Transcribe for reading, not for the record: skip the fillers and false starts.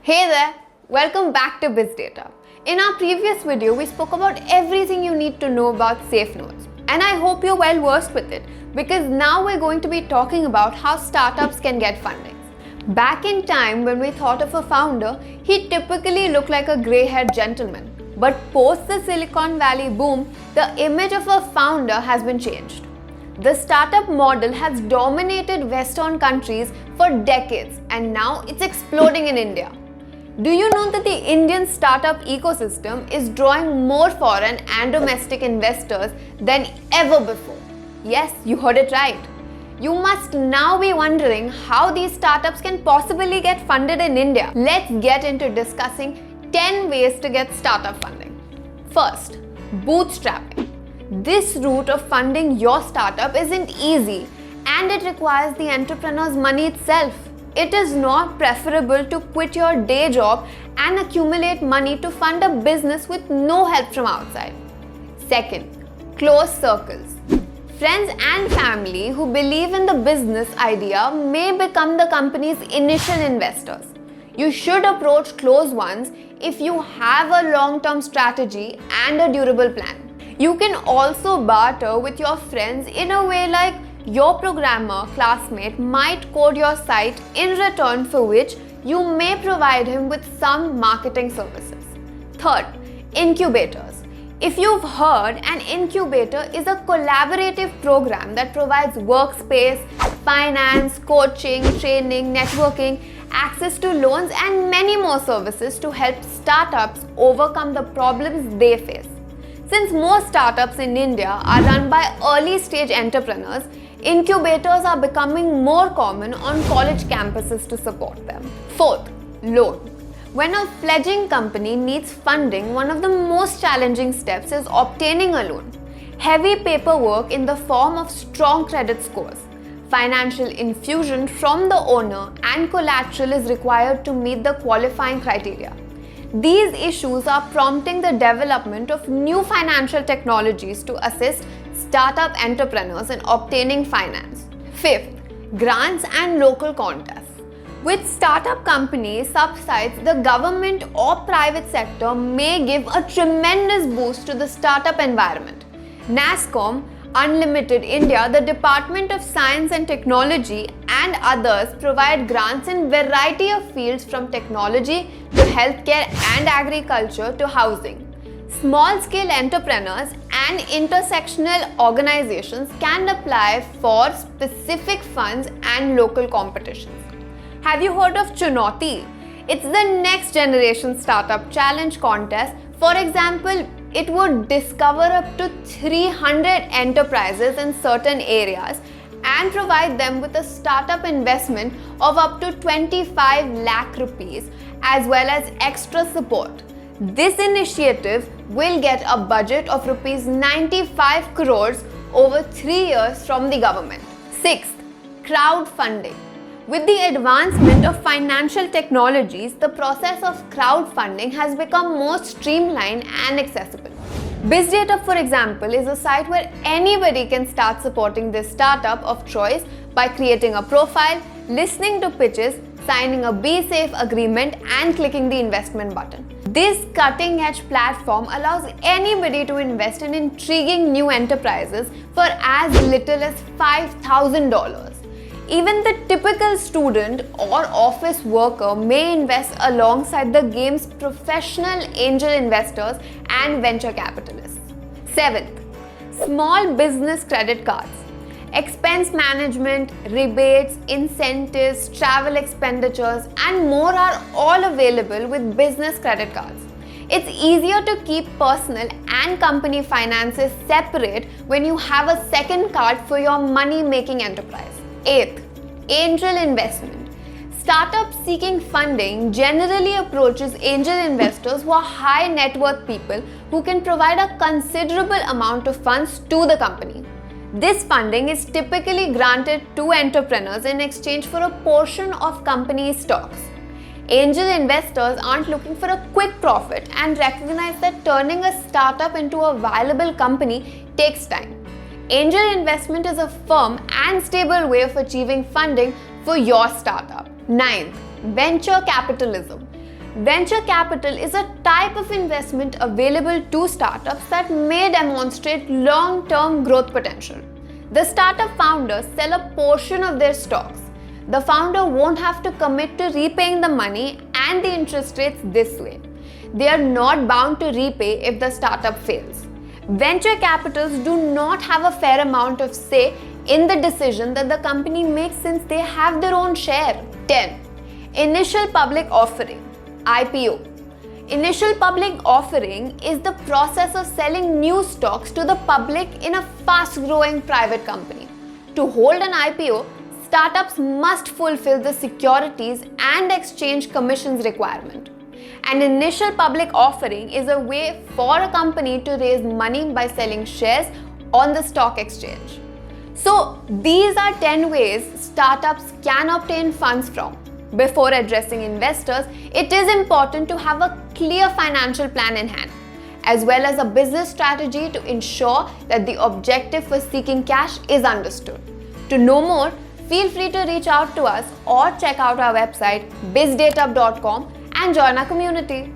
Hey there, welcome back to BizDateUp. In our previous video, we spoke about everything you need to know about safe notes. And I hope you're well versed with it because now we're going to be talking about how startups can get funding. Back in time when we thought of a founder, he typically looked like a grey-haired gentleman. But post the Silicon Valley boom, the image of a founder has been changed. The startup model has dominated Western countries for decades and now it's exploding in India. Do you know that the Indian startup ecosystem is drawing more foreign and domestic investors than ever before? Yes, you heard it right. You must now be wondering how these startups can possibly get funded in India. Let's get into discussing 10 ways to get startup funding. First, bootstrapping. This route of funding your startup isn't easy and it requires the entrepreneur's money itself. It is not preferable to quit your day job and accumulate money to fund a business with no help from outside. Second, close circles. Friends and family who believe in the business idea may become the company's initial investors. You should approach close ones if you have a long-term strategy and a durable plan. You can also barter with your friends in a way like your programmer classmate might code your site in return for which you may provide him with some marketing services. Third, incubators. If you've heard, an incubator is a collaborative program that provides workspace, finance, coaching, training, networking, access to loans and many more services to help startups overcome the problems they face. Since most startups in India are run by early stage entrepreneurs, incubators are becoming more common on college campuses to support them. Fourth, loan. When a fledgling company needs funding, one of the most challenging steps is obtaining a loan. Heavy paperwork in the form of strong credit scores, financial infusion from the owner and collateral is required to meet the qualifying criteria. These issues are prompting the development of new financial technologies to assist startup entrepreneurs in obtaining finance. Fifth, grants and local contests. With startup companies subsides, the government or private sector may give a tremendous boost to the startup environment. NASSCOM, Unlimited India, the Department of Science and Technology and others provide grants in variety of fields from technology to healthcare and agriculture to housing. Small-scale entrepreneurs and intersectional organizations can apply for specific funds and local competitions. Have you heard of Chunauti? It's the next generation startup challenge contest. For example, it would discover up to 300 enterprises in certain areas and provide them with a startup investment of up to 25 lakh rupees as well as extra support. This initiative will get a budget of rupees 95 crores over 3 years from the government. Sixth, crowdfunding. With the advancement of financial technologies, the process of crowdfunding has become more streamlined and accessible. BizDateUp, for example, is a site where anybody can start supporting this startup of choice by creating a profile, listening to pitches, signing a Be Safe agreement and clicking the investment button. This cutting-edge platform allows anybody to invest in intriguing new enterprises for as little as $5,000. Even the typical student or office worker may invest alongside the game's professional angel investors and venture capitalists. Seventh, small business credit cards. Expense management, rebates, incentives, travel expenditures, and more are all available with business credit cards. It's easier to keep personal and company finances separate when you have a second card for your money-making enterprise. Eighth, angel investment. Startups seeking funding generally approaches angel investors who are high net worth people who can provide a considerable amount of funds to the company. This funding is typically granted to entrepreneurs in exchange for a portion of company stocks. Angel investors aren't looking for a quick profit and recognize that turning a startup into a viable company takes time. Angel investment is a firm and stable way of achieving funding for your startup. Ninth, venture capitalism. Venture capital is a type of investment available to startups that may demonstrate long-term growth potential. The startup founders sell a portion of their stocks. The founder won't have to commit to repaying the money and the interest rates this way. They are not bound to repay if the startup fails. Venture capitals do not have a fair amount of say in the decision that the company makes since they have their own share. 10. Initial public offering, IPO. Initial public offering is the process of selling new stocks to the public in a fast-growing private company. To hold an IPO, startups must fulfill the Securities and Exchange Commission's requirement. An initial public offering is a way for a company to raise money by selling shares on the stock exchange. So, these are 10 ways startups can obtain funds from. Before addressing investors, it is important to have a clear financial plan in hand, as well as a business strategy to ensure that the objective for seeking cash is understood. To know more, feel free to reach out to us or check out our website BizDateUp.com and join our community.